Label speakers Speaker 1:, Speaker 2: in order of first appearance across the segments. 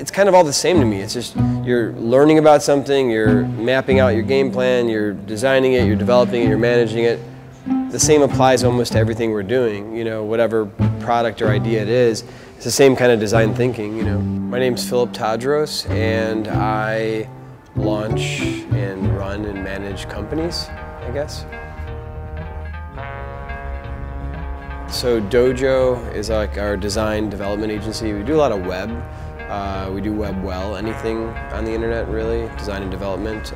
Speaker 1: it's kind of all the same to me. It's just you're learning about something, you're mapping out your game plan, you're designing it, you're developing it, you're managing it. The same applies almost to everything we're doing, you know, whatever product or idea it is. It's the same kind of design thinking, you know. My name's Tadros, and I launch and run and manage companies, I guess. So Doejo is like our design development agency. We do a lot of web. We do web well, anything on the internet really, design and development,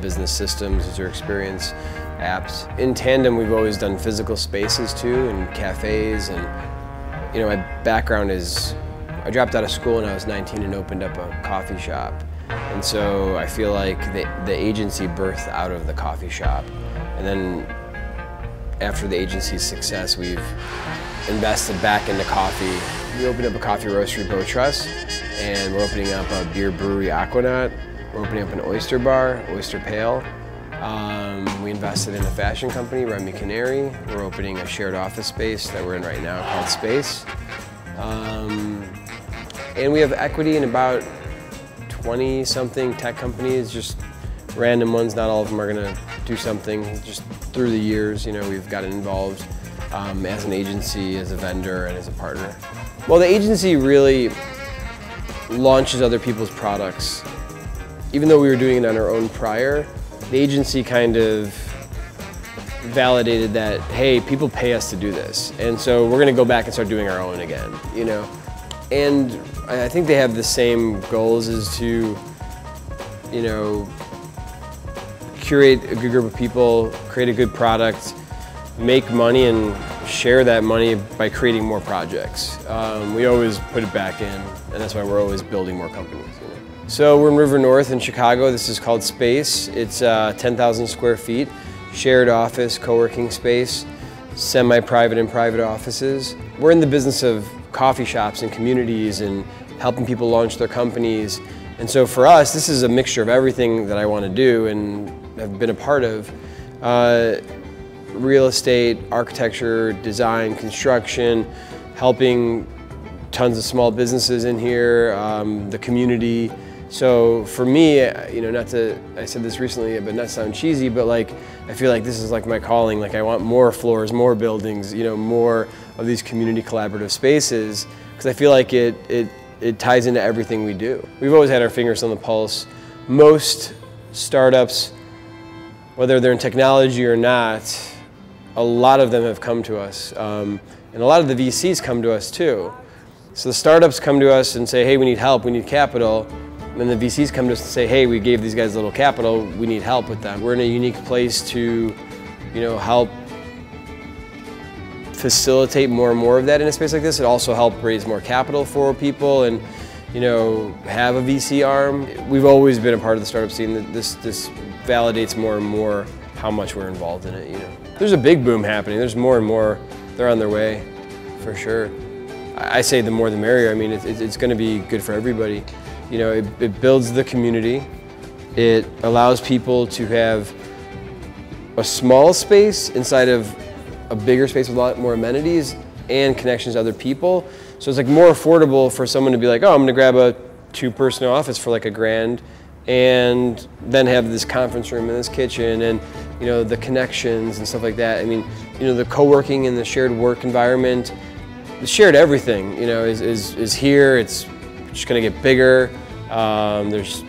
Speaker 1: business systems, user experience, apps. In tandem, we've always done physical spaces too, and cafes, and you know, my background is, I dropped out of school when I was 19 and opened up a coffee shop. And so I feel like the agency birthed out of the coffee shop. And then after the agency's success, we've invested back into coffee. We opened up a coffee roastery, Bowtruss, and we're opening up a beer brewery, Aquanaut. We're opening up an oyster bar, Oyster Pale. We invested in a fashion company, Remy Canary. We're opening a shared office space that we're in right now called Space. And we have equity in about 20-something tech companies, just random ones. Not all of them are gonna do something. Just through the years, you know, we've gotten involved as an agency, as a vendor, and as a partner. Well, the agency really launches other people's products. Even though we were doing it on our own prior, the agency kind of validated that, hey, people pay us to do this. And so we're gonna go back and start doing our own again, you know? And I think they have the same goals as to, you know, curate a good group of people, create a good product, make money, and share that money by creating more projects. We always put it back in, and that's why we're always building more companies. You know? So we're in River North in Chicago. This is called Space. It's 10,000 square feet, shared office, co-working space, semi-private and private offices. We're in the business of coffee shops and communities and helping people launch their companies. And so for us, this is a mixture of everything that I want to do and have been a part of. Real estate, architecture, design, construction, helping tons of small businesses in here, the community. So for me, you know, I said this recently, but not to sound cheesy, but like, I feel like this is like my calling. Like I want more floors, more buildings, you know, more of these community collaborative spaces, because I feel like it ties into everything we do. We've always had our fingers on the pulse. Most startups, whether they're in technology or not, a lot of them have come to us. And a lot of the VCs come to us too. So the startups come to us and say, hey, we need help, we need capital. And then the VCs come to us and say, hey, we gave these guys a little capital, we need help with that. We're in a unique place to, you know, help facilitate more and more of that in a space like this. It also helped raise more capital for people and, you know, have a VC arm. We've always been a part of the startup scene. This validates more and more how much we're involved in it, you know. There's a big boom happening. There's more and more. They're on their way, for sure. I say the more the merrier. I mean, it's going to be good for everybody. You know, it builds the community. It allows people to have a small space inside of a bigger space with a lot more amenities and connections to other people. So it's like more affordable for someone to be like, oh, I'm going to grab a 2-person office for like $1,000 and then have this conference room and this kitchen and, you know, the connections and stuff like that. I mean, you know, the co-working and the shared work environment, the shared everything, you know, is here. It's just going to get bigger. There's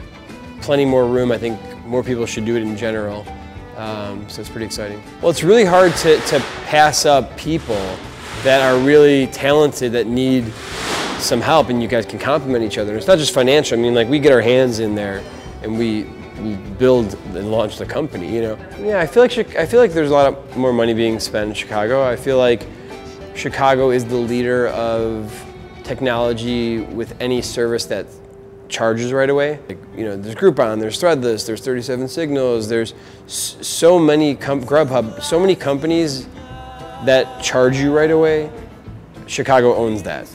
Speaker 1: plenty more room. I think more people should do it in general. So it's pretty exciting. Well, it's really hard to pass up people that are really talented that need some help, and you guys can complement each other. It's not just financial. I mean, like, we get our hands in there and we build and launch the company, you know. Yeah, I feel like there's a lot more money being spent in Chicago. I feel like Chicago is the leader of technology with any service that charges right away. Like, you know, there's Groupon, there's Threadless, there's 37 Signals, there's so many, Grubhub, so many companies that charge you right away. Chicago owns that.